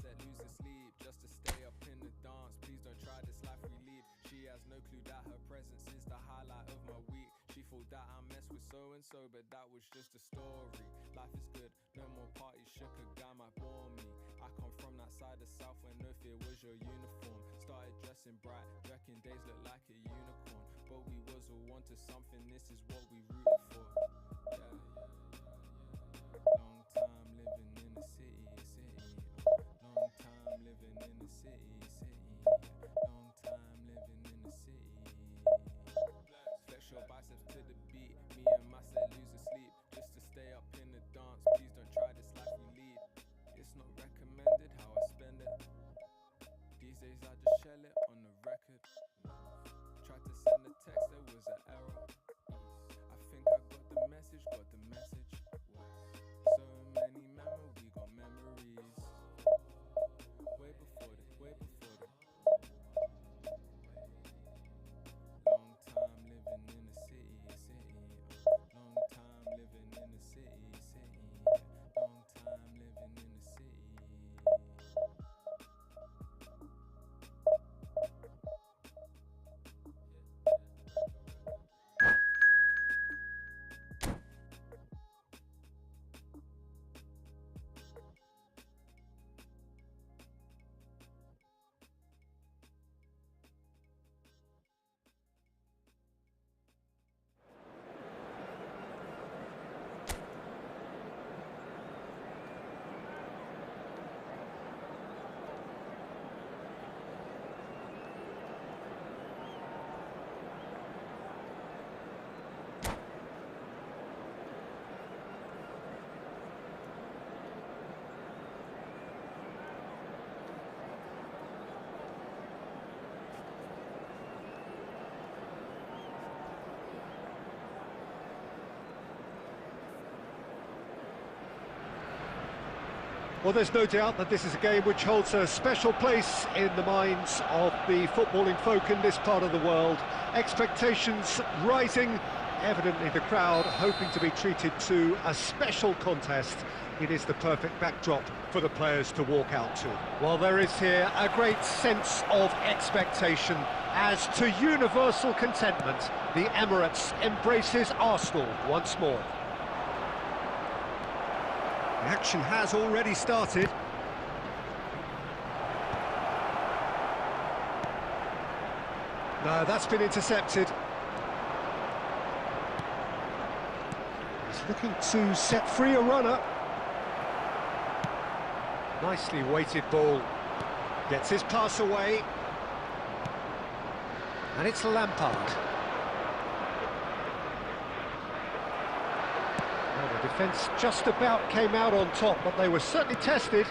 set loses sleep just to stay up in the dance. Please don't try this life we lead. She has no clue that her presence is the highlight of my week. She thought that I messed with so-and-so, but that was just a story. Life is good, no more parties, shook a guy might bore me. I come from that side of South where no fear was your uniform. Started dressing bright, reckon days look like a unicorn. But we was all onto something, this is what we rooted for. Yeah. Long time living in the city. Long time living in the city. Long time living in the city. Flex your biceps to the beat. Me and my set lose sleep just to stay up in the dance. Please don't try this life we lead. It's not recommended how I spend it. These days I just shell it on the record. Tried to send a text, there was an error. I think I got the message. So many memories, we got memories. Way before the. Long time living in the city. Long time living in the city. Long time living in the city. Well, there's no doubt that this is a game which holds a special place in the minds of the footballing folk in this part of the world. Expectations rising, evidently the crowd hoping to be treated to a special contest. It is the perfect backdrop for the players to walk out to. Well, there is here a great sense of expectation as to universal contentment. The Emirates embraces Arsenal once more. The action has already started. No, that's been intercepted. He's looking to set free a runner. Nicely weighted ball. Gets his pass away. And it's Lampard. The defence just about came out on top, but they were certainly tested.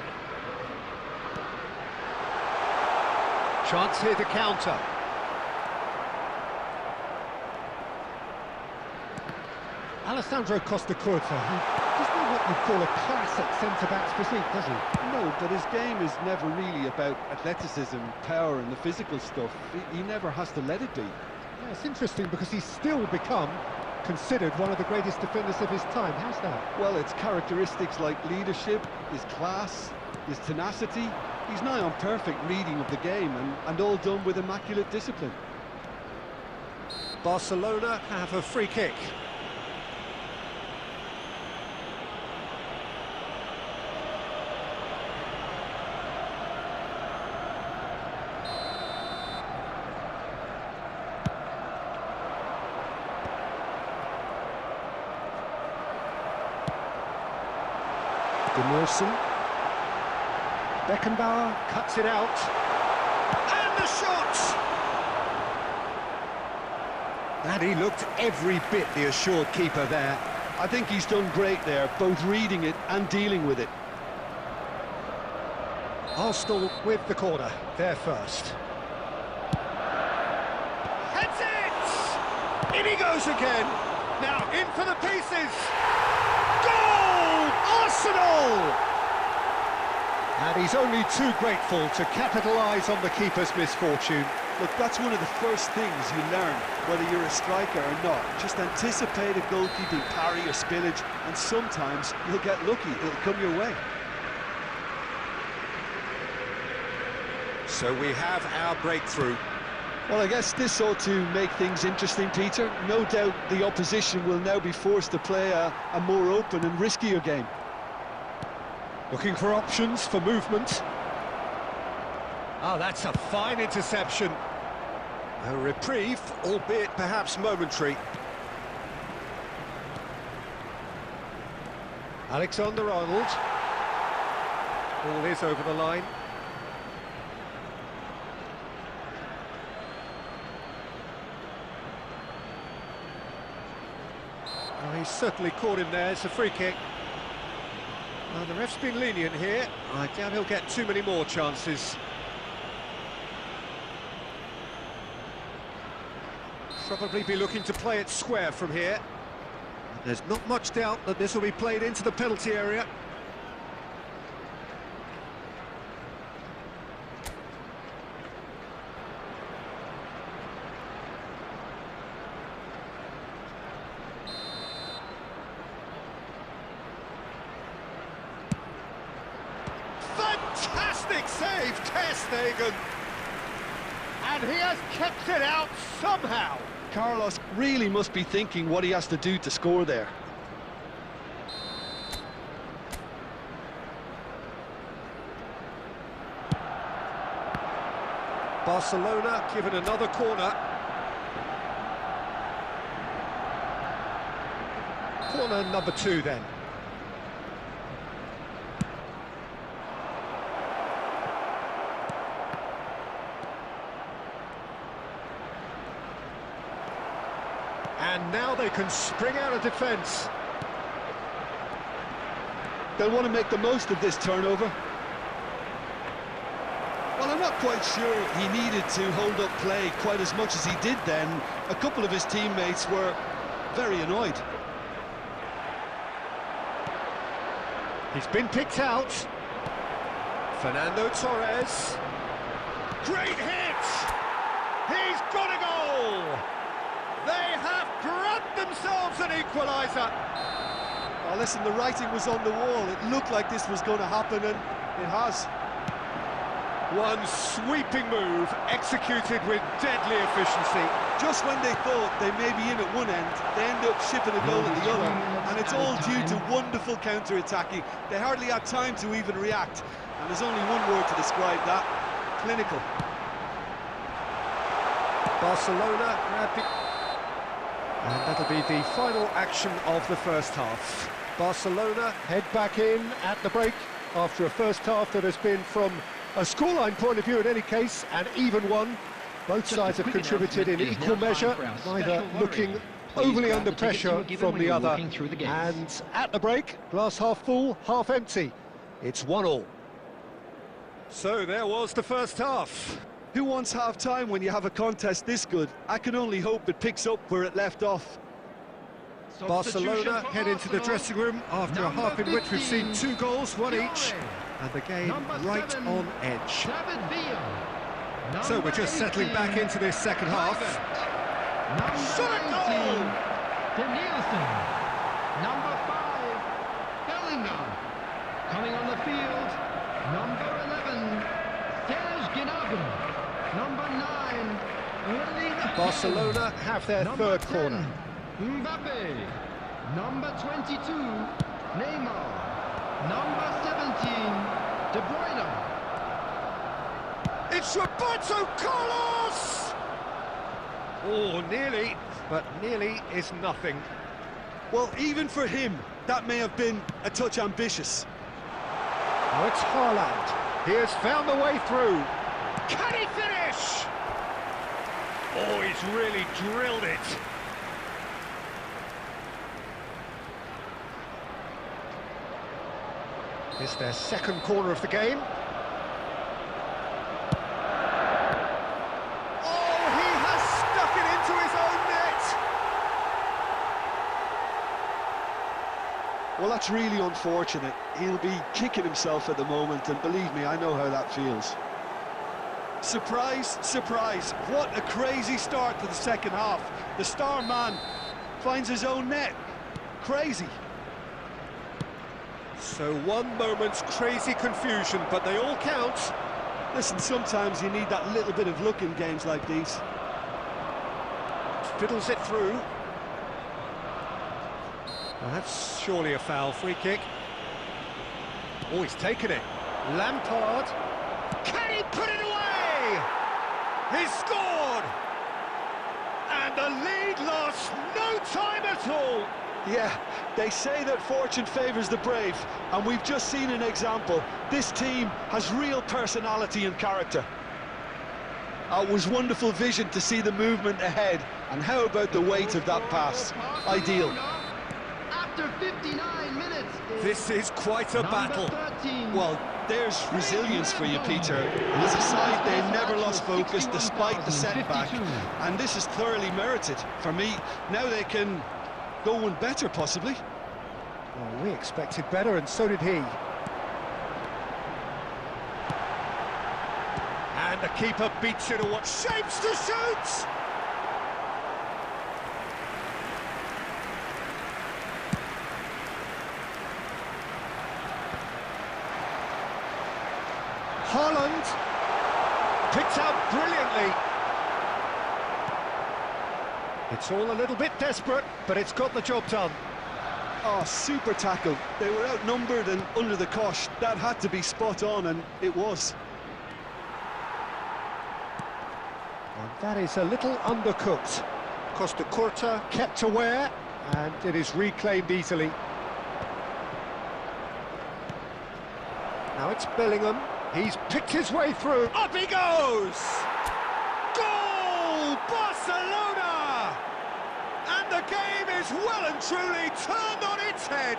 Chance here to counter. Alessandro Costa-Curta, he doesn't have what you call a classic centre-back's physique, does he? No, but his game is never really about athleticism, power and the physical stuff. He never has to let it be. Yeah, it's interesting because he's still become considered one of the greatest defenders of his time. How's that? Well, it's characteristics like leadership, his class, his tenacity. He's nigh on perfect reading of the game and all done with immaculate discipline. Barcelona have a free kick. Wilson. Beckenbauer cuts it out. And the shot! And he looked every bit the assured keeper there. I think he's done great there, both reading it and dealing with it. Arsenal with the corner, they're first. Heads it! In he goes again. Now in for the pieces. Goal! Arsenal! And he's only too grateful to capitalise on the keeper's misfortune. Look, that's one of the first things you learn, whether you're a striker or not. Just anticipate a goalkeeping parry or spillage, and sometimes you'll get lucky, it'll come your way. So we have our breakthrough. Well, I guess this ought to make things interesting, Peter. No doubt the opposition will now be forced to play a more open and riskier game. Looking for options for movement. Oh, that's a fine interception. A reprieve, albeit perhaps momentary. Alexander-Arnold. Ball is over the line. Oh, he's certainly caught him there. It's a free kick. Well, the ref's been lenient here. I doubt he'll get too many more chances. Probably be looking to play it square from here. There's not much doubt that this will be played into the penalty area. Fantastic save, Ter Stegen! And he has kept it out somehow. Carlos really must be thinking what he has to do to score there. Barcelona given another corner. Corner number 2 then. And now they can spring out of defence. They'll want to make the most of this turnover. Well, I'm not quite sure he needed to hold up play quite as much as he did then. A couple of his teammates were very annoyed. He's been picked out. Fernando Torres. Great hit! He's got a goal! They have grabbed themselves an equaliser. Oh, listen, the writing was on the wall. It looked like this was going to happen, and it has. One sweeping move, executed with deadly efficiency. Just when they thought they may be in at one end, they end up shipping a goal at the other, and it's all due to wonderful counter-attacking. They hardly had time to even react, and there's only one word to describe that: clinical. Barcelona grabbed it. And that'll be the final action of the first half. Barcelona head back in at the break after a first half that has been, from a scoreline point of view in any case, an even one. Both sides have contributed in equal measure, neither looking overly under pressure from the other. And at the break, glass half full, half empty. It's 1-1. So there was the first half. Who wants half-time when you have a contest this good? I can only hope it picks up where it left off. Barcelona head into the dressing room after a half in which we've seen 2 goals, 1 each, and the game right on edge. So we're just settling back into this second half. Shot a goal! Number 5, Bellingham. Coming on the field, number 11, Serge Gnabry. Number 9, Barcelona have their third corner. Mbappe. Number 22, Neymar. Number 17, De Bruyne. It's Roberto Carlos! Oh, nearly, but nearly is nothing. Well, even for him, that may have been a touch ambitious. Oh, it's Haaland. He has found the way through. Can he finish? Oh, he's really drilled it. It's their second corner of the game. Oh, he has stuck it into his own net. Well, that's really unfortunate. He'll be kicking himself at the moment, and believe me, I know how that feels. Surprise, surprise, what a crazy start to the second half. The star man finds his own net. Crazy. So one moment's crazy confusion, but they all count. Listen, sometimes you need that little bit of luck in games like these. Fiddles it through. Well, that's surely a foul. Free kick. Oh, he's taken it. Lampard. Can he put it away? He's scored! And the lead lost no time at all. Yeah, they say that fortune favours the brave, and we've just seen an example. This team has real personality and character. It was wonderful vision to see the movement ahead, and how about the weight of that pass? Ideal. After 59 minutes. This is quite a battle. 13. Well, there's resilience for you, Peter. As a side, they never lost focus despite the setback, and this is thoroughly merited. For me, now they can go one better, possibly. Well, we expected better, and so did he. And the keeper beats it away. Shapes to shoot! Haaland picked out brilliantly. It's all a little bit desperate, but it's got the job done. Oh, super tackle. They were outnumbered and under the cosh. That had to be spot on, and it was. And that is a little undercooked. Costa Curta kept aware, and it is reclaimed easily. Now it's Bellingham. He's picked his way through. Up he goes! Goal! Barcelona! And the game is well and truly turned on its head.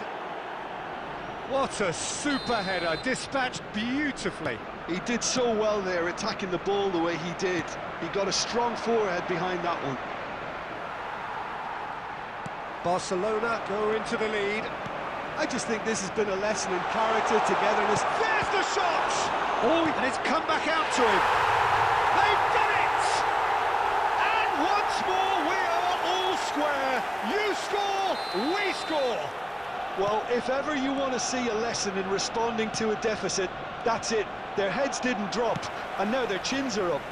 What a super header, dispatched beautifully. He did so well there, attacking the ball the way he did. He got a strong forehead behind that one. Barcelona go into the lead. I just think this has been a lesson in character, togetherness. There's the shot! Oh, and it's come back out to him. They've done it! And once more we are all square. You score, we score. Well, if ever you want to see a lesson in responding to a deficit, that's it. Their heads didn't drop, and now their chins are up.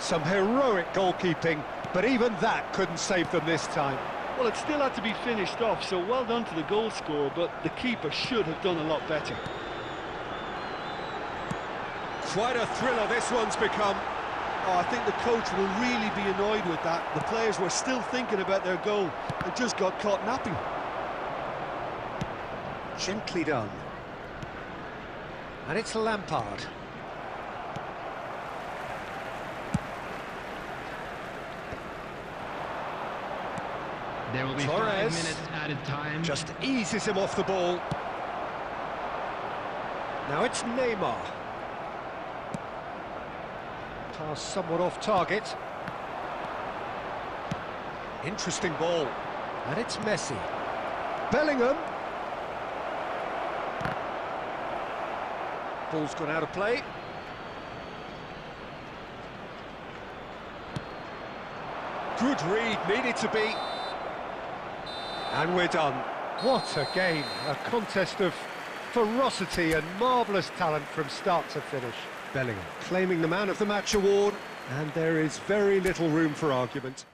Some heroic goalkeeping, but even that couldn't save them this time. Well, it still had to be finished off, so well done to the goal scorer, but the keeper should have done a lot better. Quite a thriller this one's become. Oh, I think the coach will really be annoyed with that. The players were still thinking about their goal and just got caught napping. Gently done. And it's Lampard. There will be Torres 5 minutes added time. Just eases him off the ball. Now it's Neymar. Pass somewhat off target. Interesting ball. And it's Messi. Bellingham. Ball's gone out of play. Good read, needed to be. And we're done. What a game. A contest of ferocity and marvellous talent from start to finish. Bellingham claiming the Man of the Match award, and there is very little room for argument.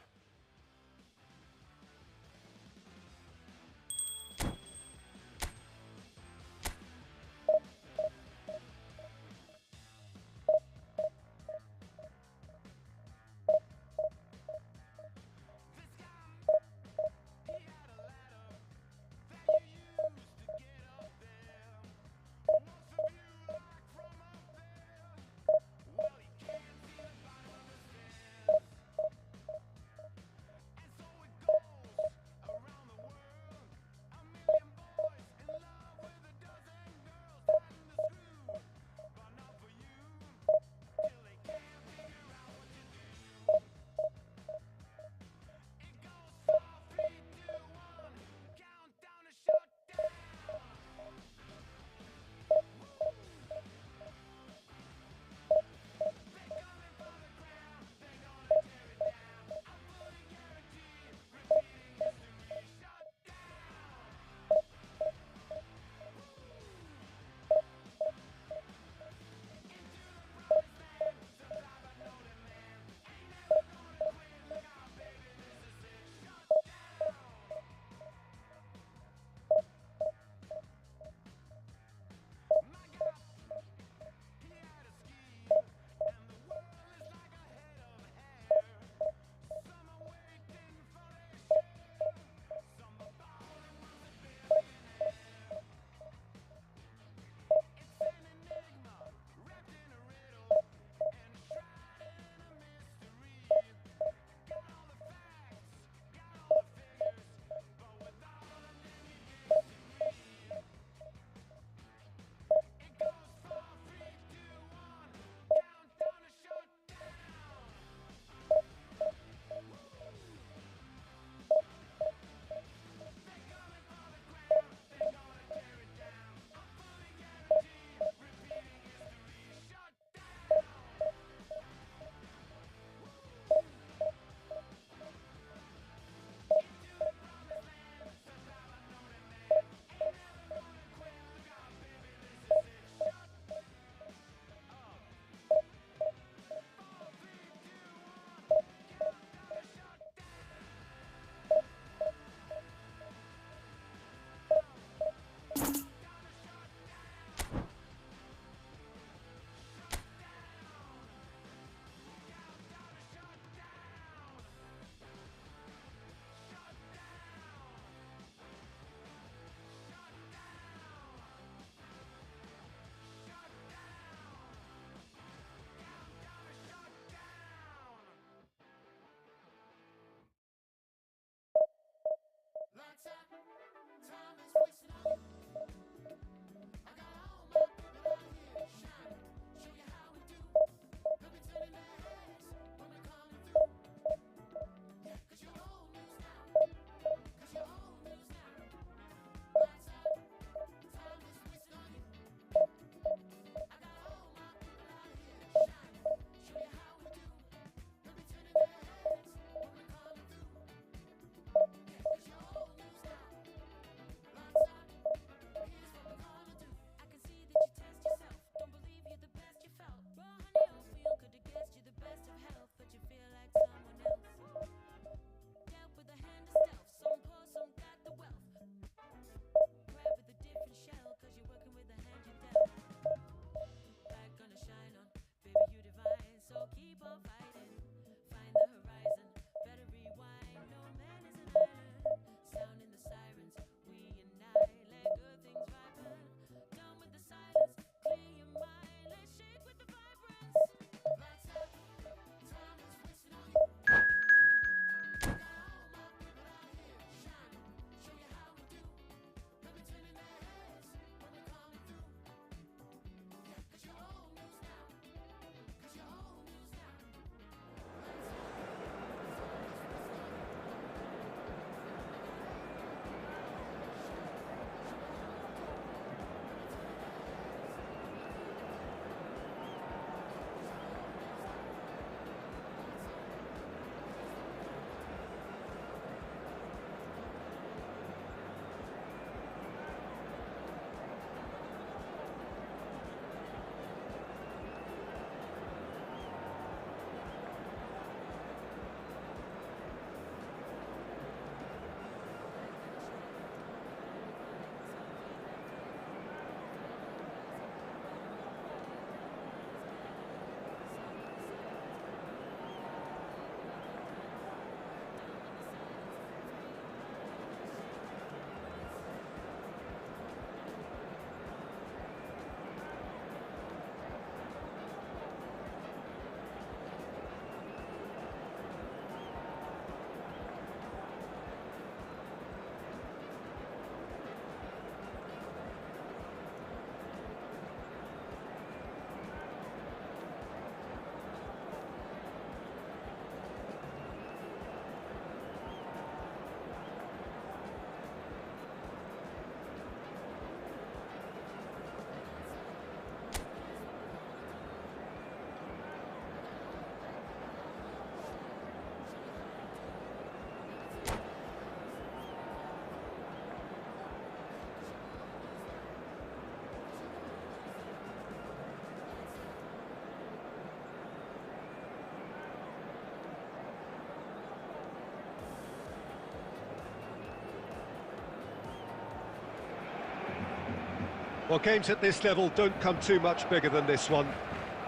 Well, games at this level don't come too much bigger than this one.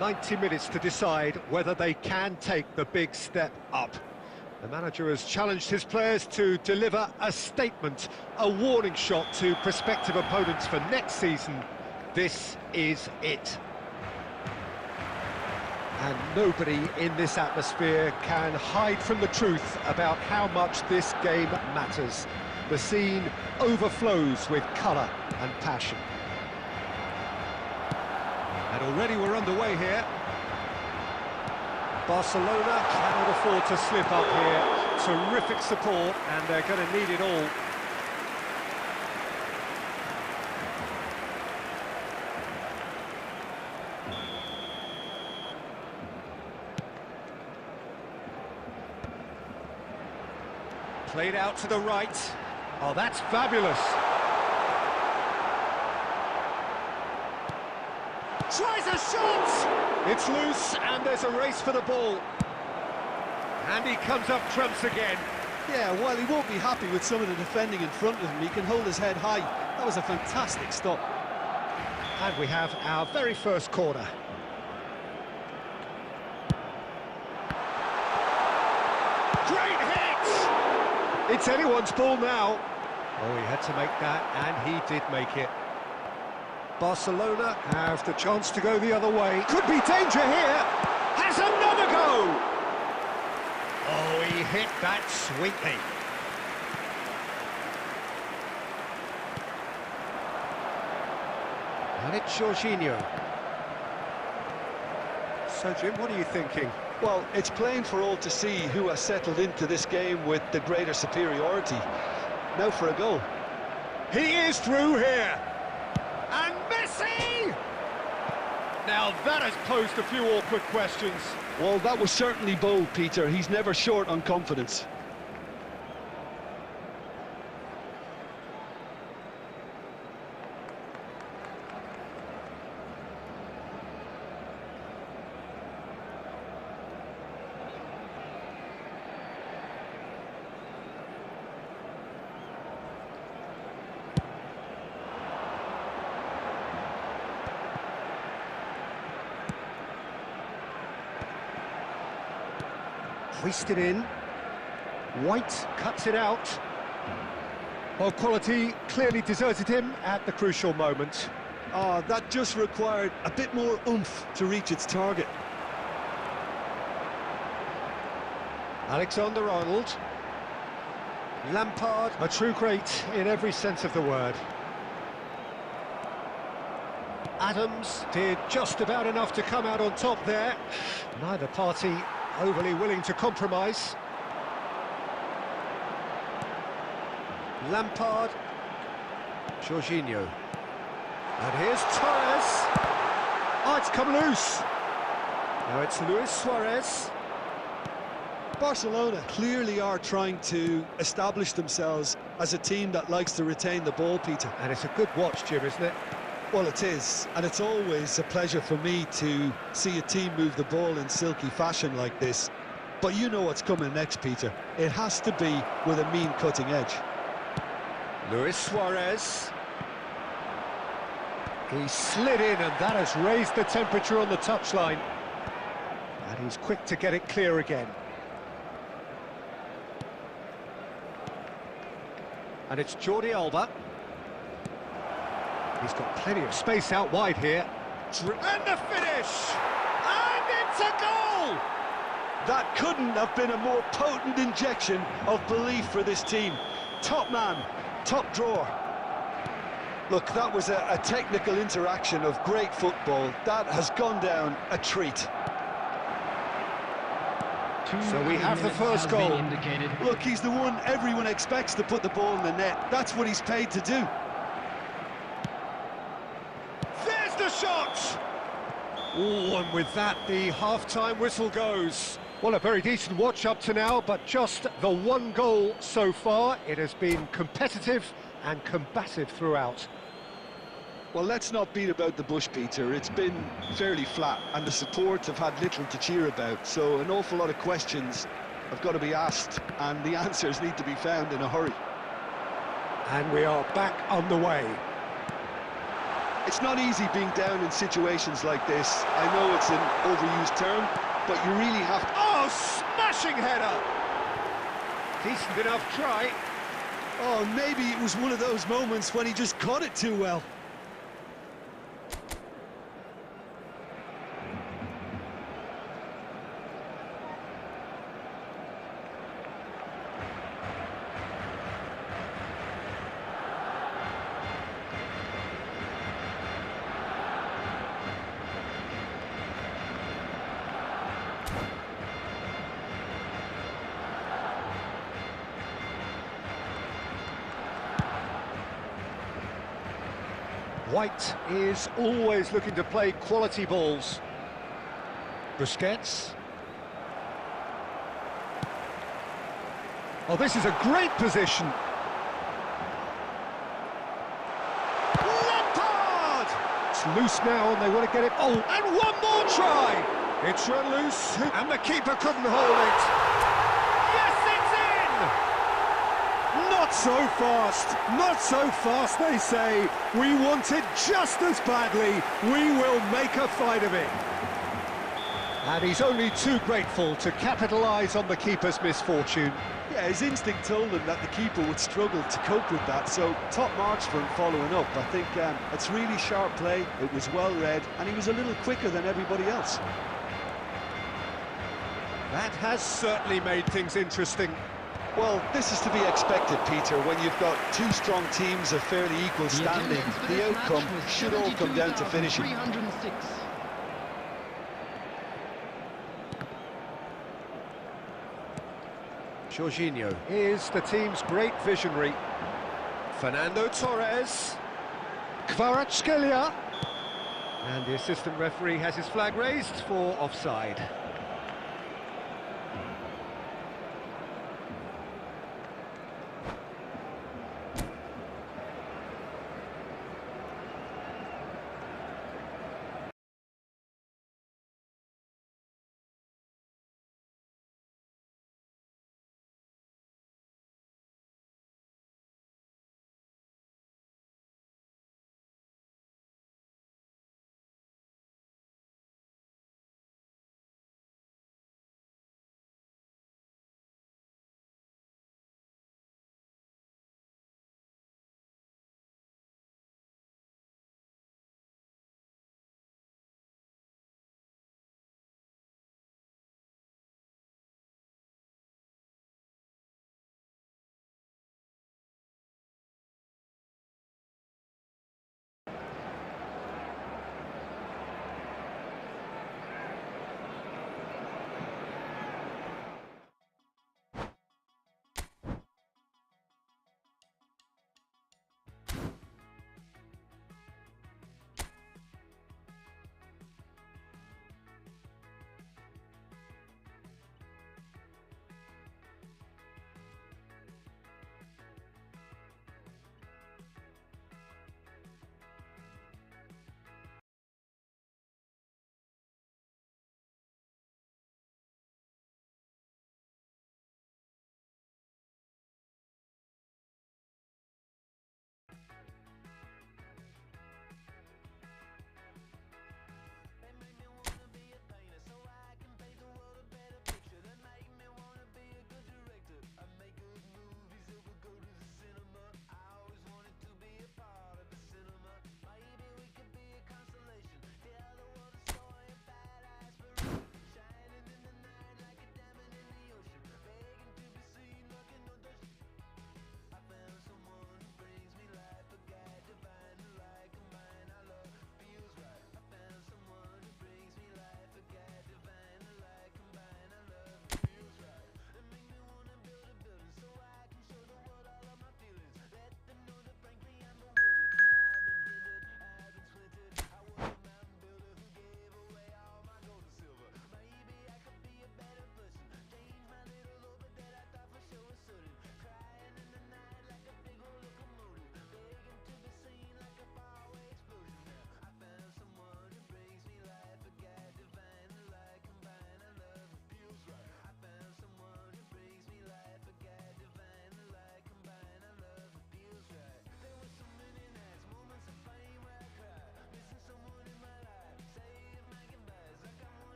90 minutes to decide whether they can take the big step up. The manager has challenged his players to deliver a statement, a warning shot to prospective opponents for next season. This is it. And nobody in this atmosphere can hide from the truth about how much this game matters. The scene overflows with colour and passion. And already we're underway here. Barcelona cannot afford to slip up here. Terrific support, and they're going to need it all. Played out to the right. Oh, that's fabulous. Tries a shot! It's loose, and there's a race for the ball. And he comes up trumps again. Yeah, while he won't be happy with some of the defending in front of him, he can hold his head high. That was a fantastic stop. And we have our very first corner. Great hit! It's anyone's ball now. Oh, he had to make that, and he did make it. Barcelona have the chance to go the other way. Could be danger here. Has another go. Oh, he hit that sweetly. And it's Jorginho. So, Jim, what are you thinking? Well, it's plain for all to see who has settled into this game with the greater superiority. Now for a goal. He is through here. And Messi! Now that has posed a few awkward questions. Well, that was certainly bold, Peter. He's never short on confidence. Hoisted in. White cuts it out. Well, quality clearly deserted him at the crucial moment. Ah, that just required a bit more oomph to reach its target. Alexander-Arnold. Lampard, a true great in every sense of the word. Adams did just about enough to come out on top there. Neither party overly willing to compromise. Lampard. Jorginho. And here's Torres. Oh, it's come loose. Now it's Luis Suarez. Barcelona clearly are trying to establish themselves as a team that likes to retain the ball, Peter. And it's a good watch, Jim, isn't it? Well, it is, and it's always a pleasure for me to see a team move the ball in silky fashion like this. But you know what's coming next, Peter. It has to be with a mean cutting edge. Luis Suarez. He slid in, and that has raised the temperature on the touchline. And he's quick to get it clear again. And it's Jordi Alba. He's got plenty of space out wide here. And the finish! And it's a goal! That couldn't have been a more potent injection of belief for this team. Top man, top drawer. Look, that was a technical interaction of great football. That has gone down a treat. So we have the first goal. Look, he's the one everyone expects to put the ball in the net. That's what he's paid to do. There's the shot! Oh, and with that, the half-time whistle goes. Well, a very decent watch up to now, but just the one goal so far. It has been competitive and combative throughout. Well, let's not beat about the bush, Peter. It's been fairly flat, and the supports have had little to cheer about, so an awful lot of questions have got to be asked, and the answers need to be found in a hurry. And we are back on the way. It's not easy being down in situations like this. I know it's an overused term, but you really have to... Oh, smashing header! Decent enough try. Oh, maybe it was one of those moments when he just caught it too well. White is always looking to play quality balls. Busquets. Oh, this is a great position. Lampard! It's loose now and they want to get it. Oh, and one more try! It's run loose and the keeper couldn't hold it. Yes, it's in! Not so fast, they say. We want it just as badly. We will make a fight of it. And he's only too grateful to capitalise on the keeper's misfortune. Yeah, his instinct told him that the keeper would struggle to cope with that, so top marks for him following up. I think it's really sharp play, it was well read, and he was a little quicker than everybody else. That has certainly made things interesting. Well, this is to be expected, Peter, when you've got two strong teams of fairly equal standing. The outcome should all come down to finishing. Jorginho is the team's great visionary. Fernando Torres. Kvaratskhelia. And the assistant referee has his flag raised for offside.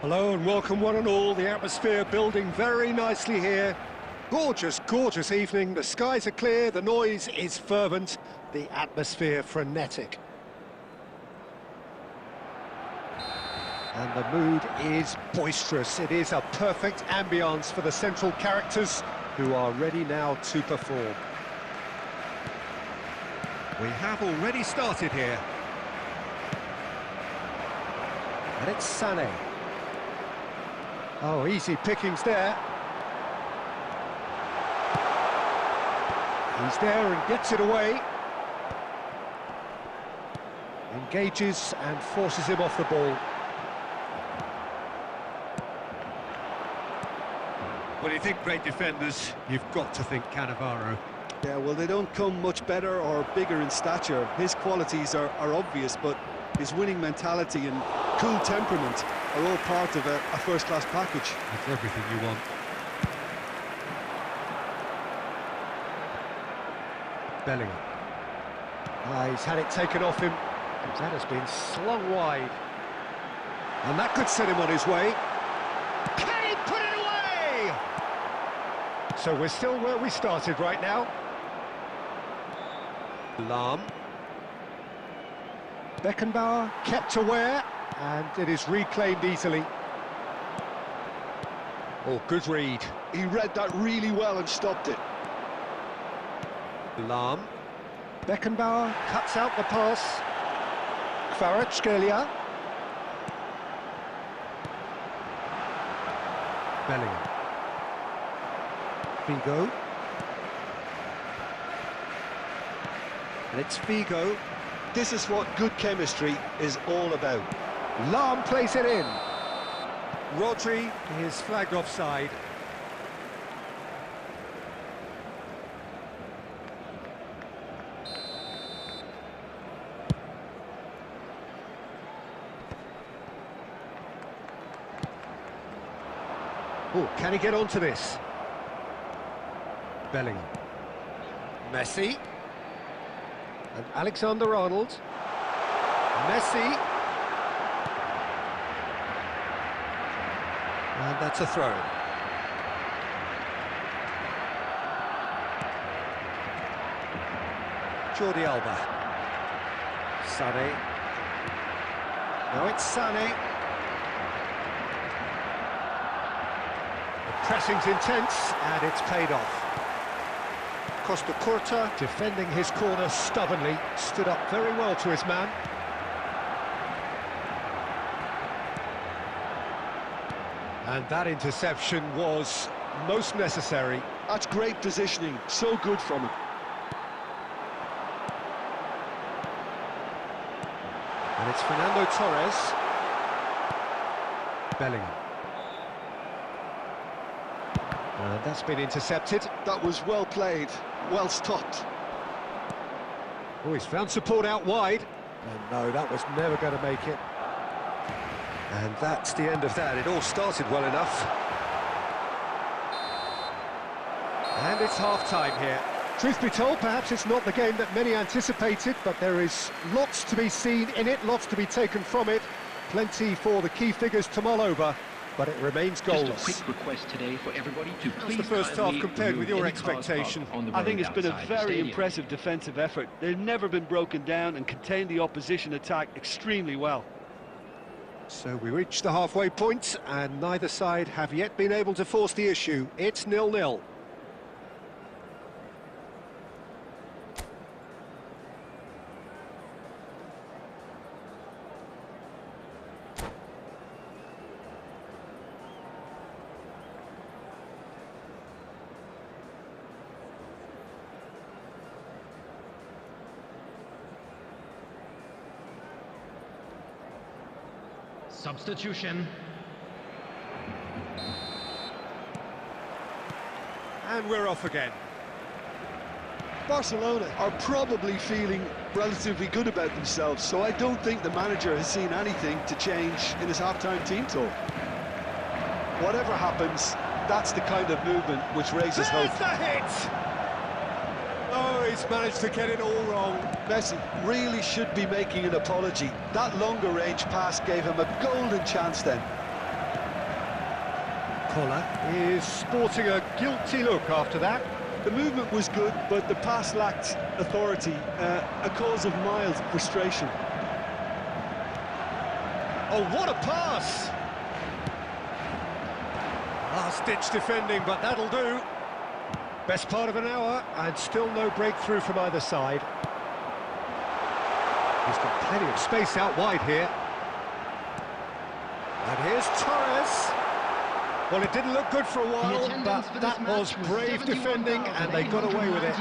Hello and welcome one and all. The atmosphere building very nicely here. Gorgeous, gorgeous evening. The skies are clear, the noise is fervent, the atmosphere frenetic. And the mood is boisterous. It is a perfect ambience for the central characters who are ready now to perform. We have already started here. And it's Sané. Oh, easy pickings there. He's there and gets it away. Engages and forces him off the ball. When you think great defenders, you've got to think Cannavaro. Yeah, well, they don't come much better or bigger in stature. His qualities are obvious, but his winning mentality and cool temperament are all part of a first-class package. That's everything you want. Bellingham. He's had it taken off him. That has been slung wide. And that could set him on his way. Can he put it away? So we're still where we started right now. Lahm. Beckenbauer kept aware, and it is reclaimed easily. Oh, good read. He read that really well and stopped it. Lahm. Beckenbauer cuts out the pass. Kvaratskhelia. Bellingham. Figo. And it's Figo. This is what good chemistry is all about. Lahm plays it in. Rodri is flagged offside. Oh, can he get onto this? Bellingham. Messi. And Alexander-Arnold. Messi. And that's a throw. Jordi Alba. Sané. Now it's Sané. The pressing's intense and it's paid off. Costa Curta, defending his corner stubbornly, stood up very well to his man. And that interception was most necessary. That's great positioning, so good from him. And it's Fernando Torres. Bellingham. And that's been intercepted. That was well played, well stopped. Oh, he's found support out wide. And no, that was never going to make it. And that's the end of that. It all started well enough. And it's half-time here. Truth be told, perhaps it's not the game that many anticipated, but there is lots to be seen in it, lots to be taken from it. Plenty for the key figures to mull over, but it remains goalless. Just a quick request today for everybody to How's please the first half compared with your any cars expectation? parked on the I think road it's been a outside the very stadium. impressive defensive effort. They've never been broken down and contained the opposition attack extremely well. So we reach the halfway point, and neither side have yet been able to force the issue. It's 0-0. Substitution. And we're off again. Barcelona are probably feeling relatively good about themselves, so I don't think the manager has seen anything to change in his half-time team talk. Whatever happens, that's the kind of movement which raises hope. There's the hit! Oh, he's managed to get it all wrong. Messi really should be making an apology. That longer range pass gave him a golden chance then. Collar is sporting a guilty look after that. The movement was good, but the pass lacked authority, a cause of mild frustration. Oh, what a pass! Last-ditch defending, but that'll do. Best part of an hour, and still no breakthrough from either side. He's got plenty of space out wide here. And here's Torres. Well, it didn't look good for a while, but that was brave defending, and they got away with it.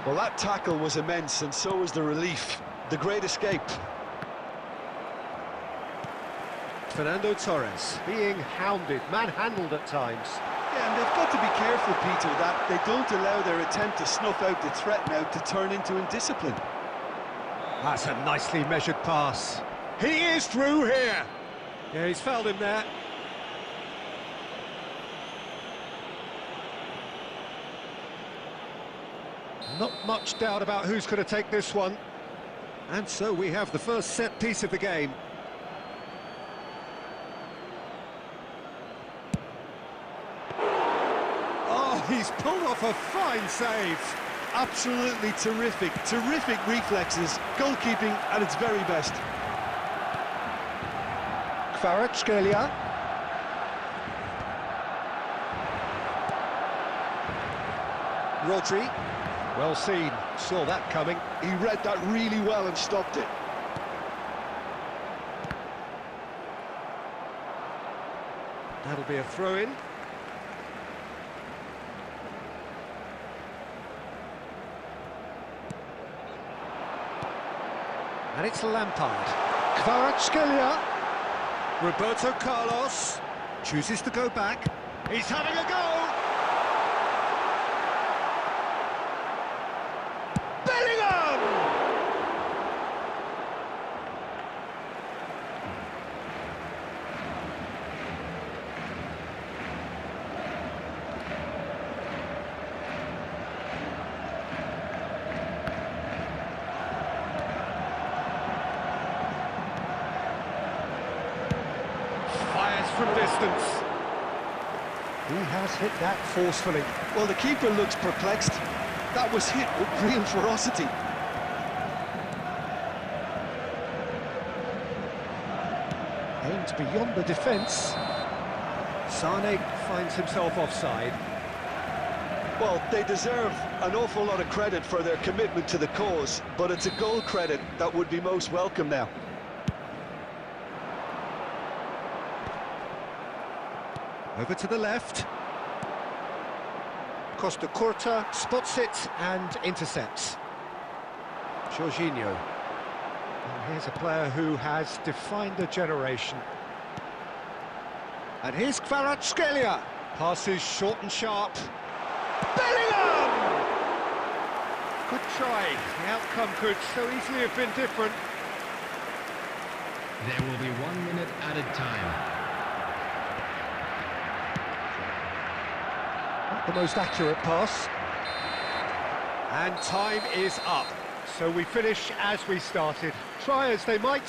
Well, that tackle was immense, and so was the relief. The great escape. Fernando Torres being hounded, manhandled at times. Yeah, and they've got to be careful, Peter, that they don't allow their attempt to snuff out the threat now to turn into indiscipline. That's a nicely measured pass. He is through here. Yeah, he's fouled him there. Not much doubt about who's going to take this one. And so we have the first set piece of the game. Oh, he's pulled off a fine save. Absolutely terrific, terrific reflexes, goalkeeping at its very best. Kvaratskhelia. Rodri. Well seen, saw that coming. He read that really well and stopped it. That'll be a throw-in. And it's Lampard. Kvaratskhelia. Roberto Carlos chooses to go back. He's having a go! From distance. He has hit that forcefully. Well, the keeper looks perplexed. That was hit with real ferocity. Aimed beyond the defence. Sane finds himself offside. Well, they deserve an awful lot of credit for their commitment to the cause, but it's a goal credit that would be most welcome now. Over to the left. Costa Curta spots it and intercepts. Jorginho. And here's a player who has defined a generation. And here's Kvaratskhelia. Passes short and sharp. Bellingham! Good try. The outcome could so easily have been different. There will be 1 minute added time. The most accurate pass. And time is up. So we finish as we started. Try as they might,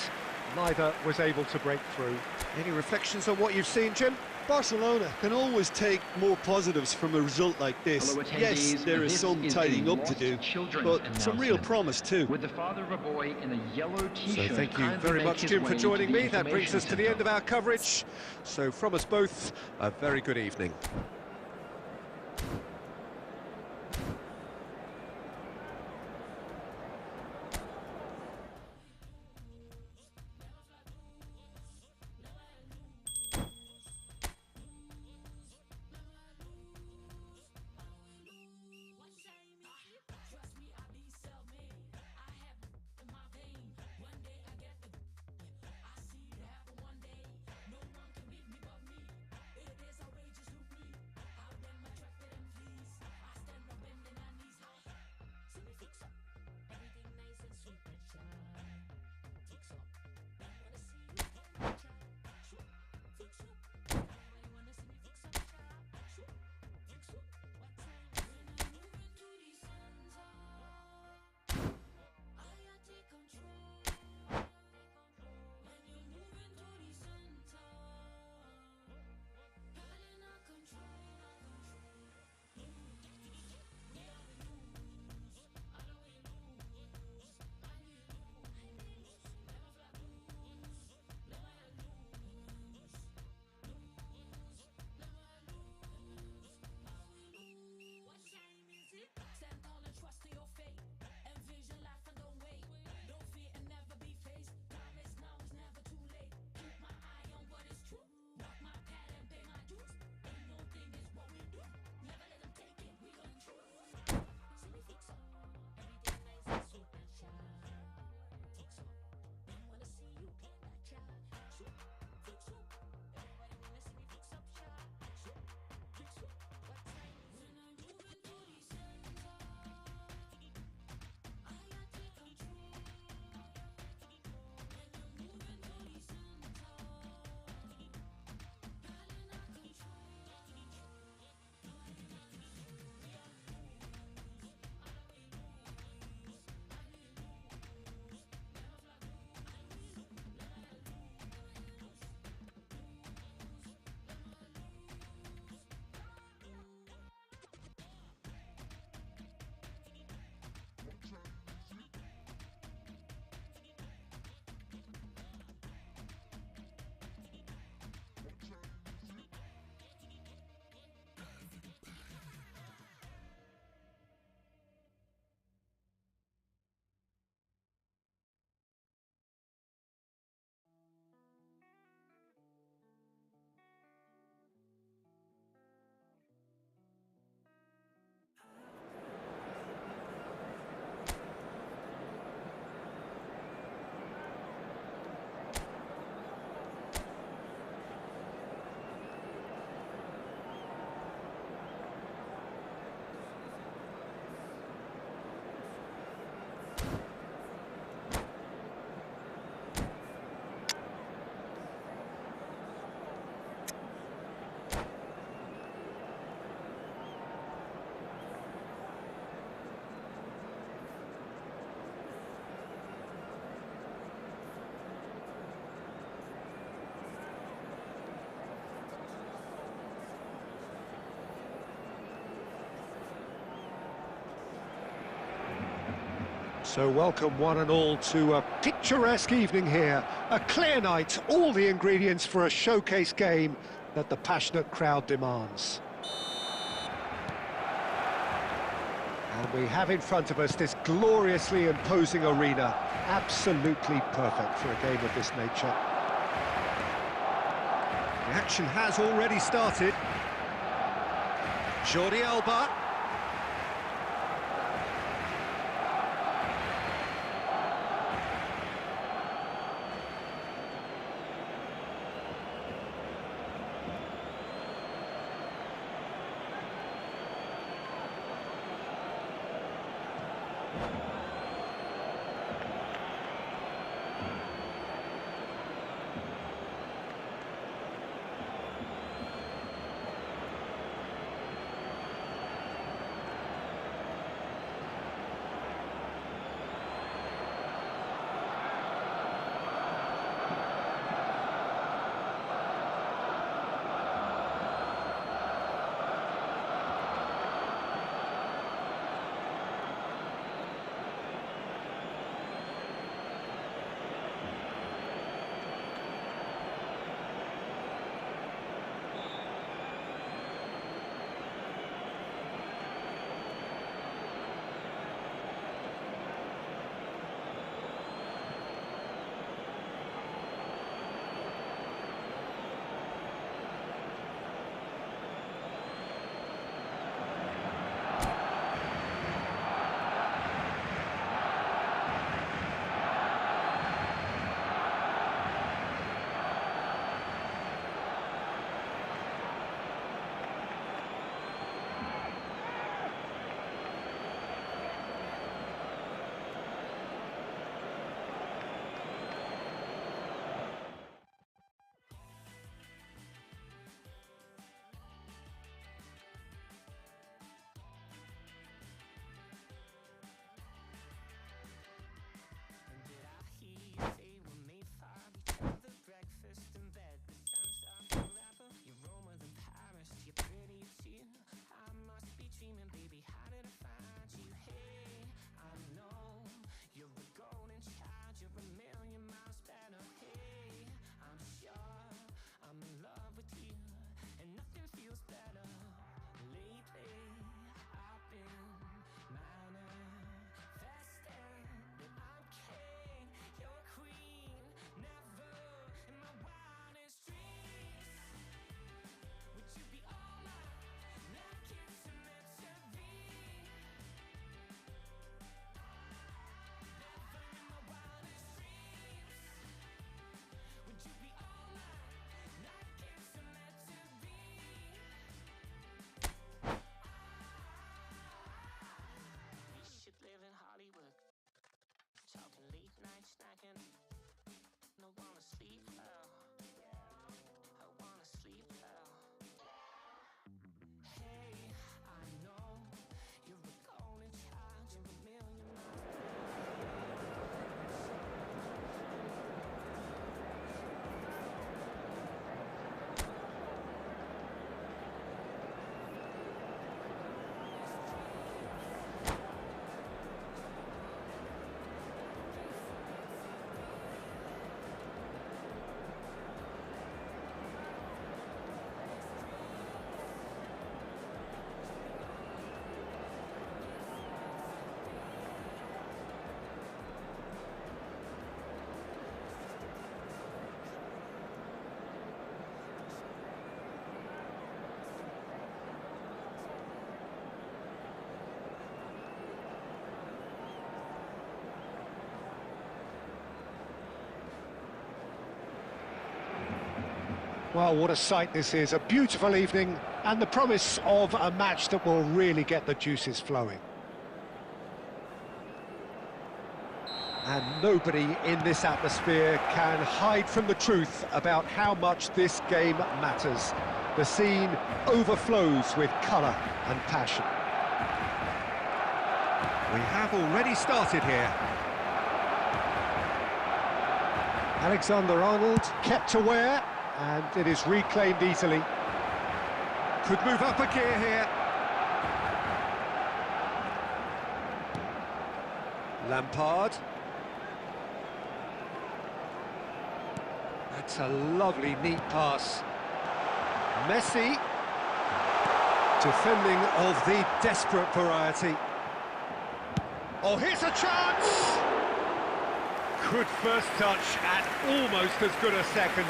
neither was able to break through. Any reflections on what you've seen, Jim? Barcelona can always take more positives from a result like this. Yes, there is some tidying up to do, but some real promise too. With the father of a boy in a yellow t-shirt. So thank you very much, Jim, for joining me. That brings us to the end of our coverage. So from us both, a very good evening. So welcome one and all to a picturesque evening here. A clear night, all the ingredients for a showcase game that the passionate crowd demands. And we have in front of us this gloriously imposing arena. Absolutely perfect for a game of this nature. The action has already started. Jordi Alba. Well, what a sight this is, a beautiful evening and the promise of a match that will really get the juices flowing. And nobody in this atmosphere can hide from the truth about how much this game matters. The scene overflows with colour and passion. We have already started here. Alexander-Arnold kept aware. And it is reclaimed easily. Could move up a gear here. Lampard. That's a lovely, neat pass. Messi. Defending of the desperate variety. Oh, here's a chance! Good first touch and almost as good a second.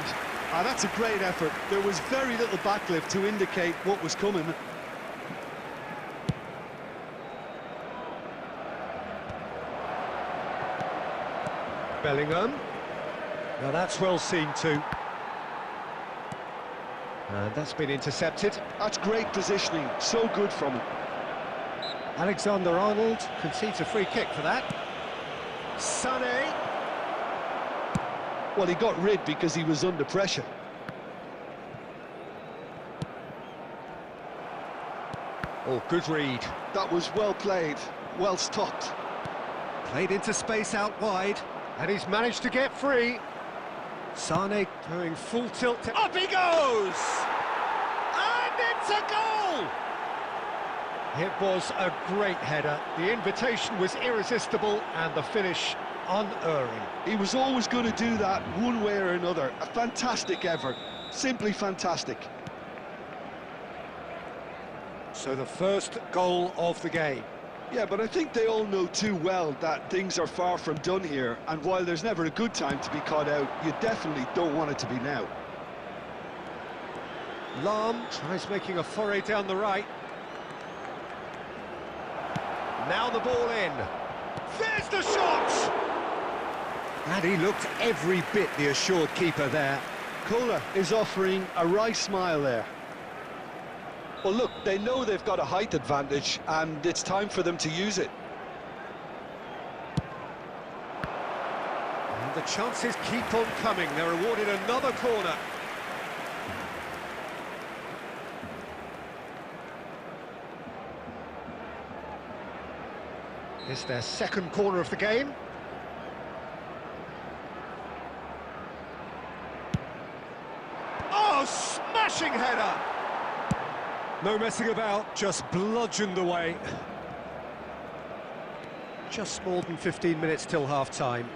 That's a great effort. There was very little backlift to indicate what was coming. Bellingham. Now that's well seen too. And that's been intercepted. That's great positioning, so good from him. Alexander-Arnold concedes a free kick for that. Sané. Well, he got rid because he was under pressure. Oh, good read. That was well played, well stopped. Played into space out wide, and he's managed to get free. Sané going full tilt. Up he goes! And it's a goal! It was a great header. The invitation was irresistible, and the finish unerring. He was always going to do that one way or another. A fantastic effort, simply fantastic. So the first goal of the game. Yeah, but I think they all know too well that things are far from done here, and while there's never a good time to be caught out, you definitely don't want it to be now. Lahm tries making a foray down the right. Now the ball in. There's the shot! And he looked every bit the assured keeper there. Kohler is offering a wry smile there. Well, look, they know they've got a height advantage, and it's time for them to use it. And the chances keep on coming. They're awarded another corner. It's their second corner of the game. Oh, smashing header! No messing about, just bludgeoned away. Just more than 15 minutes till half-time.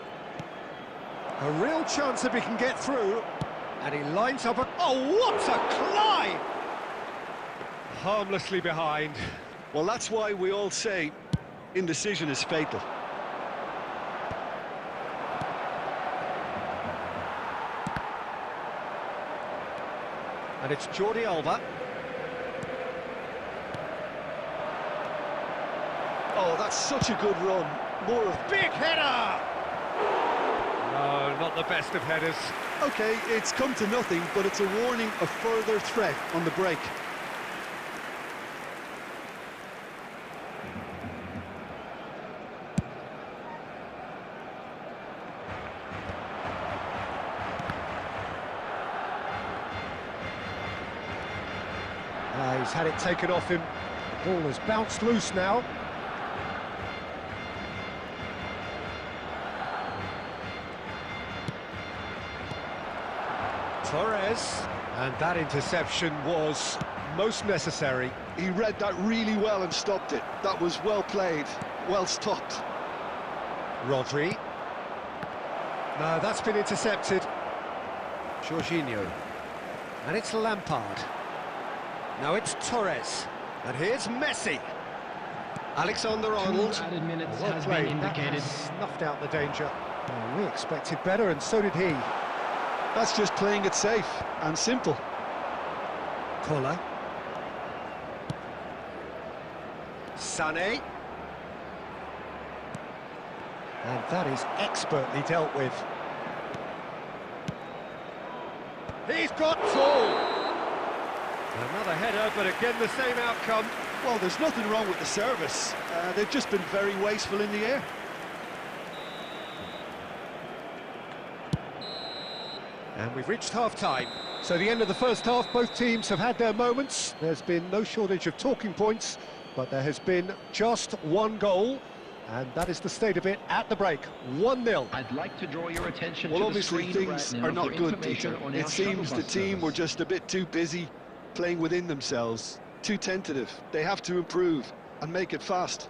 A real chance if he can get through. And he lines up a... Oh, what a climb! Harmlessly behind. Well, that's why we all say indecision is fatal. And it's Jordi Alba. Oh, that's such a good run. More of... Big header! No, not the best of headers. OK, it's come to nothing, but it's a warning of further threat on the break. He's had it taken off him. The ball has bounced loose now. Torres, and that interception was most necessary. He read that really well and stopped it. That was well played, well stopped. Rodri. No, that's been intercepted. Jorginho. And it's Lampard. Now it's Torres. And here's Messi. Alexander-Arnold. 2 added minutes Well has played. been indicated. That snuffed out the danger. Oh, we expected better, and so did he. That's just playing it safe and simple. Kohler. Sané. And that is expertly dealt with. He's got full. Another header, but again the same outcome. Well, there's nothing wrong with the service. They've just been very wasteful in the air. And we've reached half-time. So the end of the first half, both teams have had their moments. There's been no shortage of talking points, but there has been just one goal, and that is the state of it at the break. 1-0. I'd like to draw your attention Well, to the obviously screen things right now are not for good, information Peter. on It our seems shuttle the bus team service. were just a bit too busy playing within themselves, too tentative. They have to improve and make it fast.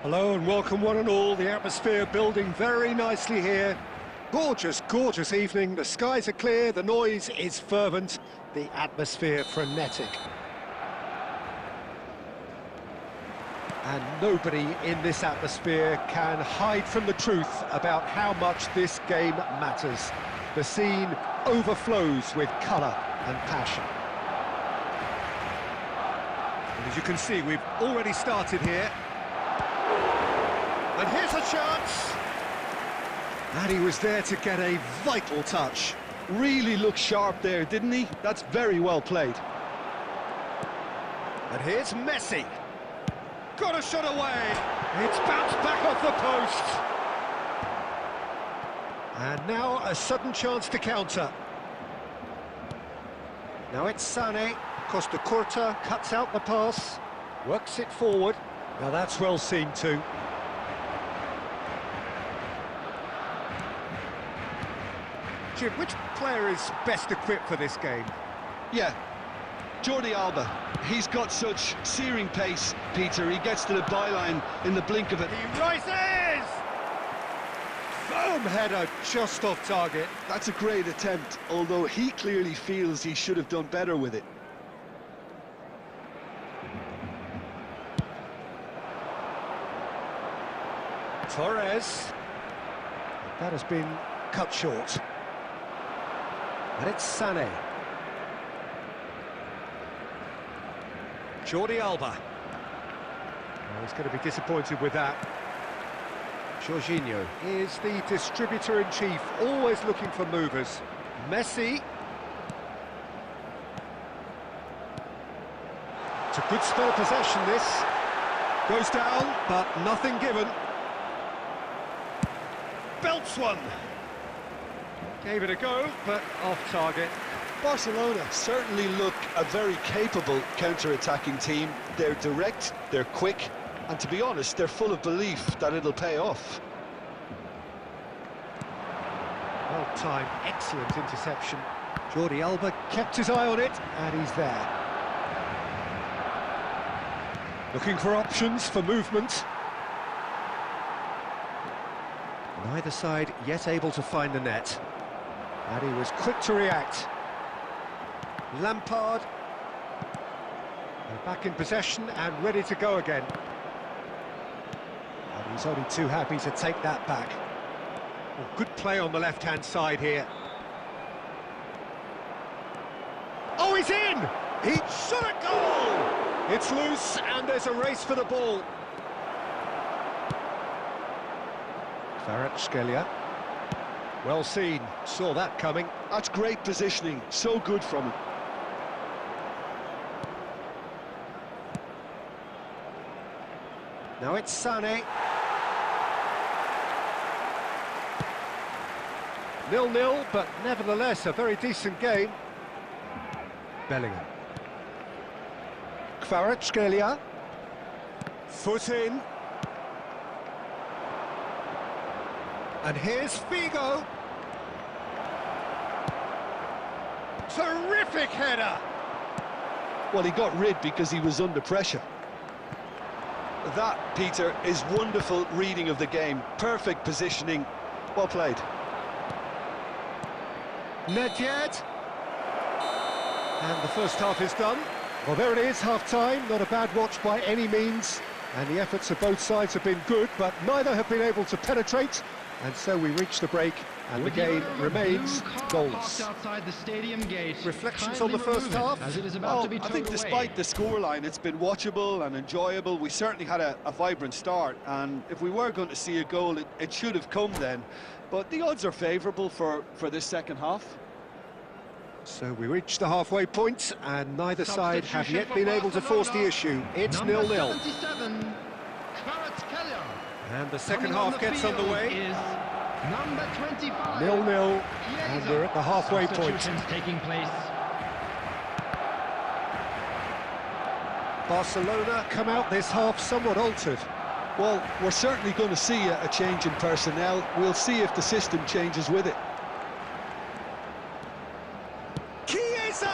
Hello and welcome one and all. The atmosphere building very nicely here. Gorgeous, gorgeous evening. The skies are clear, the noise is fervent, the atmosphere frenetic. And nobody in this atmosphere can hide from the truth about how much this game matters. The scene overflows with colour and passion. And as you can see, we've already started here. And here's a chance! And he was there to get a vital touch. Really looked sharp there, didn't he? That's very well played. And here's Messi. Got a shot away. It's bounced back off the post. And now a sudden chance to counter. Now it's Sané. Costa Curta cuts out the pass. Works it forward. Now that's well seen too. Jim, which player is best equipped for this game? Yeah, Jordi Alba. He's got such searing pace, Peter. He gets to the byline in the blink of it. He rises! Firm header just off target. That's a great attempt, although he clearly feels he should have done better with it. Torres. That has been cut short. And it's Sané. Jordi Alba. Oh, he's going to be disappointed with that. Jorginho is the distributor-in-chief, always looking for movers. Messi. It's a good spell of possession, this. Goes down, but nothing given. Belts one. Gave it a go, but off target. Barcelona certainly look a very capable counter-attacking team. They're direct, they're quick, and to be honest, they're full of belief that it'll pay off. Well timed, excellent interception. Jordi Alba kept his eye on it, and he's there. Looking for options for movement. Neither side yet able to find the net. And he was quick to react. Lampard. They're back in possession and ready to go again. And he's only too happy to take that back. Well, good play on the left-hand side here. Oh, he's in! He shot a goal! It's loose and there's a race for the ball. Kvaratskhelia. Well seen, saw that coming. That's great positioning, so good from him. Now it's Sané. 0-0, but nevertheless a very decent game. Bellingham. Kvaratskhelia. Foot in. And here's Figo. Terrific header. Well, he got rid because he was under pressure. That, Peter, is wonderful reading of the game. Perfect positioning. Well played. Nedved. And the first half is done. Well, there it is, half-time. Not a bad watch by any means. And the efforts of both sides have been good, but neither have been able to penetrate. And so we reach the break, and the game remains goalless. Outside the stadium gate. Reflections on the first half? As it is about to be I think towed despite away. the scoreline, it's been watchable and enjoyable. We certainly had a vibrant start, and if we were going to see a goal, it should have come then. But the odds are favourable for this second half. So we reach the halfway point, and neither side have yet been able to force the issue. It's 0-0. 77, Kvaratskhelia. And the second Coming on half the gets field underway. Is number 25. 0-0, and we're at the halfway point. Substitutions taking place. Barcelona come out this half somewhat altered. Well, we're certainly going to see a change in personnel. We'll see if the system changes with it. Chiesa!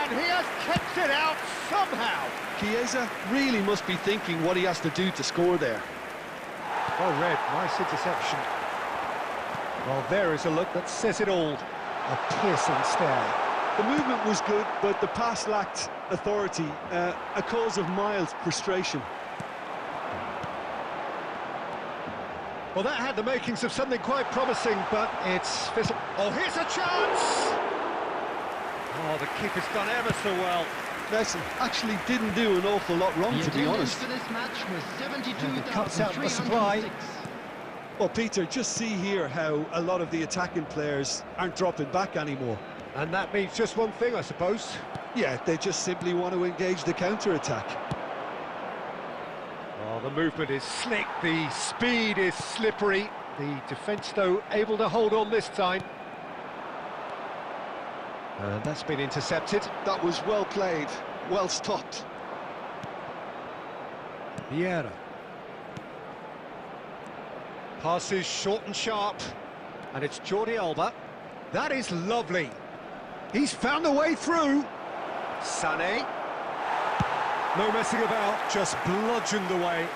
And he has kept it out somehow. Chiesa really must be thinking what he has to do to score there. Well read, nice interception. Well, there is a look that says it all. A piercing stare. The movement was good, but the pass lacked authority, a cause of mild frustration. Well, that had the makings of something quite promising, but it's fizzled. Oh, here's a chance! Oh, the keeper's done ever so well. Messi actually didn't do an awful lot wrong, to be honest. For this match was cuts out the supply. 72,306. Well, Peter, just see here how a lot of the attacking players aren't dropping back anymore. And that means just one thing, I suppose. Yeah, they just simply want to engage the counter-attack. Oh, the movement is slick, the speed is slippery. The defence, though, able to hold on this time. And that's been intercepted. That was well played, well stopped. Vieira. Passes short and sharp. And it's Jordi Alba. That is lovely. He's found a way through. Sané. No messing about, just bludgeoned away.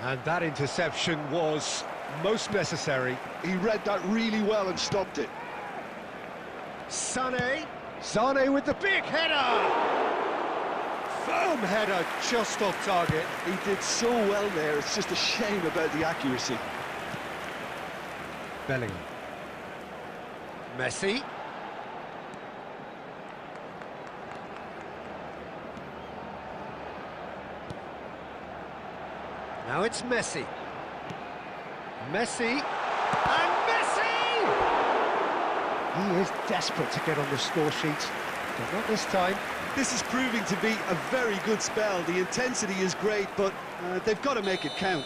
And that interception was most necessary. He read that really well and stopped it. Sané. Sané with the big header. Firm header, just off target. He did so well there, it's just a shame about the accuracy. Bellingham. Messi. Now it's Messi. Messi. And Messi! He is desperate to get on the score sheet, but not this time. This is proving to be a very good spell. The intensity is great, but they've got to make it count.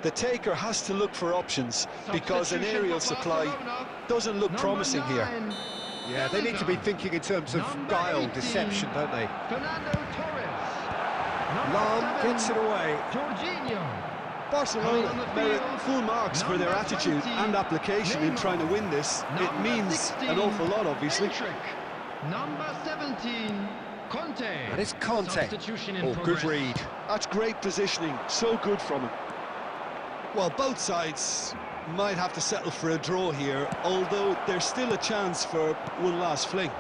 The taker has to look for options because an aerial supply doesn't look promising here. Yeah, they need to be thinking in terms of guile, deception, don't they? Lam gets it away. Barcelona merit full marks for their attitude and application in trying to win this. It means an awful lot, obviously. Number 17, Conte. That is Conte. Substitution in Good read. That's great positioning, so good from him. Well, both sides might have to settle for a draw here, although there's still a chance for one last fling.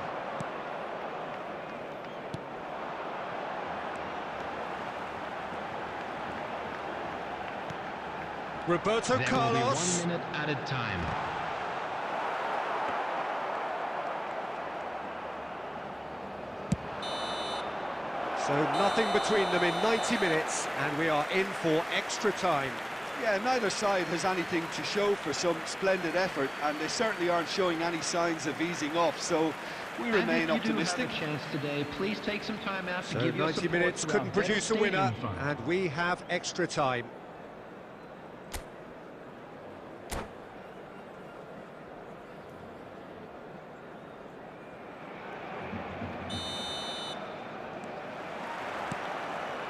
Roberto Carlos. 1 minute added time. So nothing between them in 90 minutes, and we are in for extra time. Yeah, neither side has anything to show for some splendid effort, and they certainly aren't showing any signs of easing off, so we remain optimistic. If you do have a chance today, please take some time out to So give your 90 support minutes to our couldn't produce a winner, devastating fun. and we have extra time.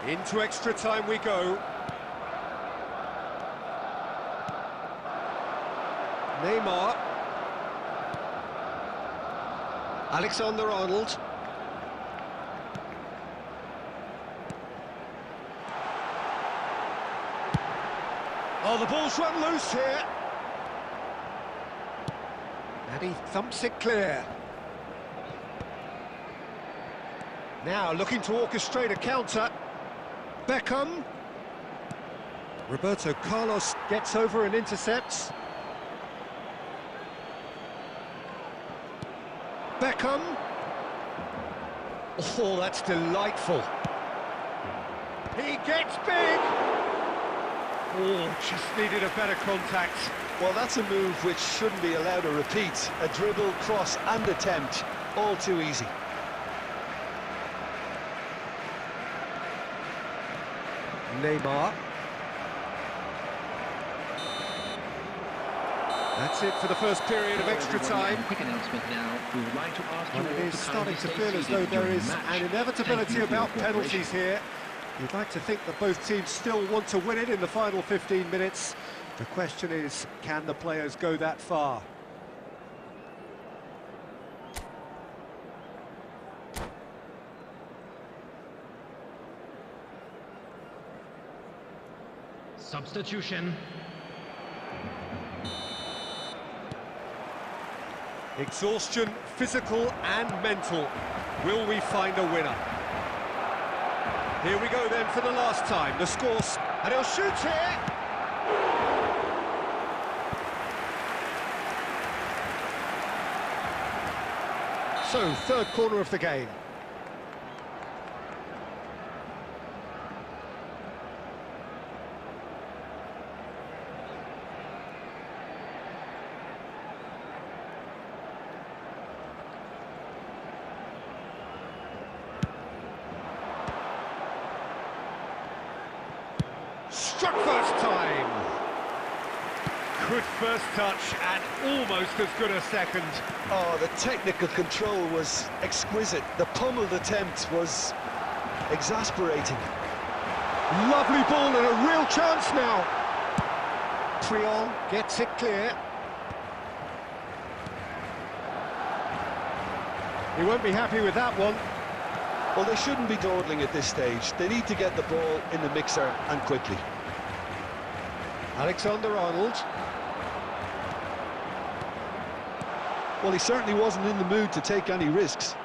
Into extra time we go. Neymar. Alexander-Arnold. Oh, the ball's run loose here. And he thumps it clear. Now looking to orchestrate a counter. Beckham. Roberto Carlos gets over and intercepts. Beckham. Oh, that's delightful. He gets big. Oh, just needed a better contact. Well, that's a move which shouldn't be allowed to repeat. A dribble, cross and attempt, all too easy. Neymar. That's it for the first period of extra time. Quick announcement now. We would like to ask you Well, it all is to starting kindly to stay feel as though seated there during is the match. an inevitability Thank you for your about penalties cooperation. here. You'd like to think that both teams still want to win it in the final 15 minutes. The question is, can the players go that far? Substitution. Exhaustion, physical and mental. Will we find a winner? Here we go then for the last time. The score's... and he'll shoot here! So, third corner of the game. Struck first time. Good first touch and almost as good a second. Oh, the technical control was exquisite. The pummeled attempt was exasperating. Lovely ball and a real chance now. Triol gets it clear. He won't be happy with that one. Well, they shouldn't be dawdling at this stage. They need to get the ball in the mixer and quickly. Alexander-Arnold. Well, he certainly wasn't in the mood to take any risks.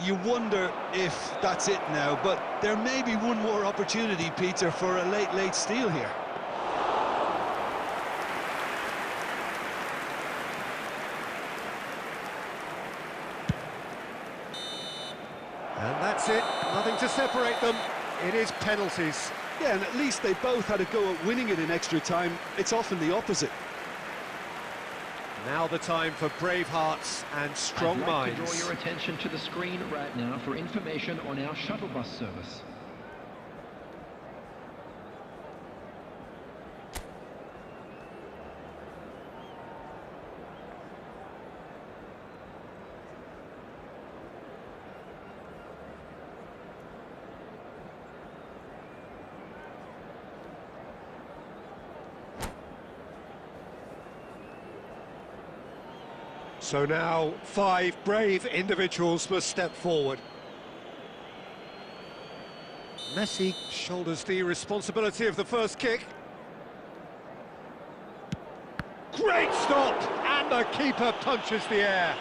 You wonder if that's it now, but there may be one more opportunity, Peter, for a late steal here. And that's it. Nothing to separate them. It is penalties. Yeah, and at least they both had a go at winning it in extra time. It's often the opposite. Now the time for brave hearts and strong I'd like minds. to draw your attention to the screen right now for information on our shuttle bus service. So now 5 brave individuals must step forward. Messi shoulders the responsibility of the first kick. Great stop! And the keeper punches the air.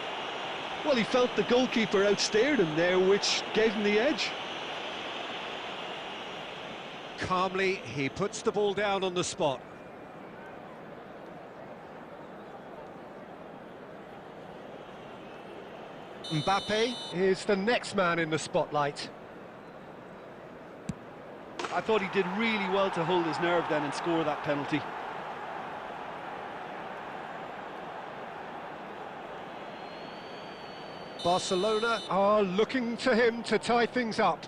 Well, he felt the goalkeeper outstared him there, which gave him the edge. Calmly, he puts the ball down on the spot. Mbappe is the next man in the spotlight. I thought he did really well to hold his nerve then and score that penalty. Barcelona are looking to him to tie things up.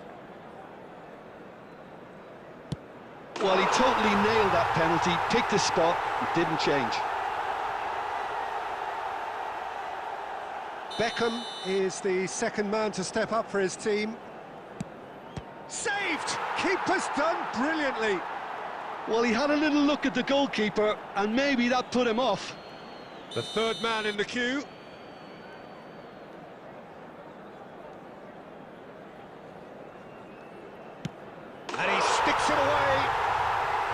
Well, he totally nailed that penalty, picked his spot, didn't change. Beckham is the second man to step up for his team. Saved! Keeper's done brilliantly. Well, he had a little look at the goalkeeper, and maybe that put him off. The third man in the queue. And he sticks it away.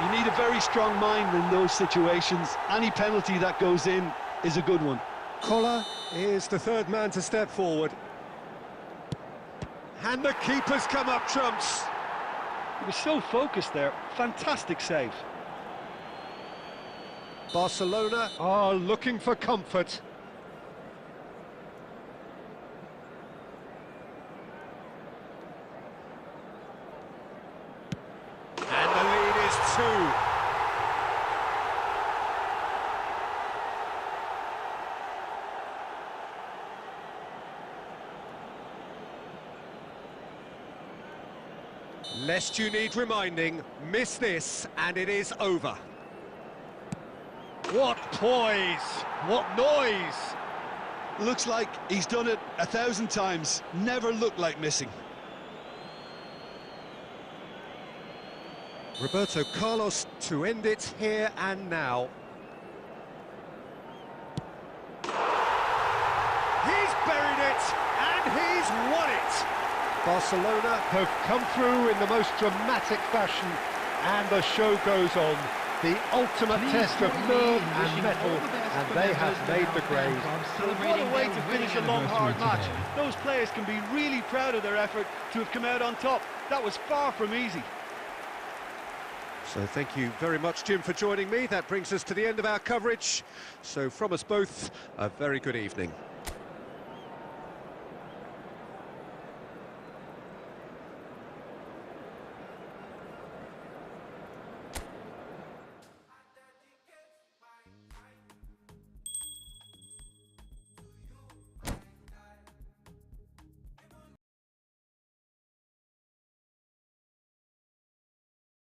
You need a very strong mind in those situations. Any penalty that goes in is a good one. Koller is the third man to step forward. And the keeper's come up trumps. He was so focused there. Fantastic save. Barcelona are looking for comfort. And the lead is 2. Lest you need reminding, miss this and it is over. What poise! What noise! Looks like he's done it 1,000 times. Never looked like missing. Roberto Carlos to end it here and now. He's buried it, and he's won it! Barcelona have come through in the most dramatic fashion, and the show goes on. The ultimate test of nerve and mettle, and they have made the grade. What a way to finish a long, hard match. Those players can be really proud of their effort to have come out on top. That was far from easy. So thank you very much, Jim, for joining me. That brings us to the end of our coverage. So from us both, a very good evening.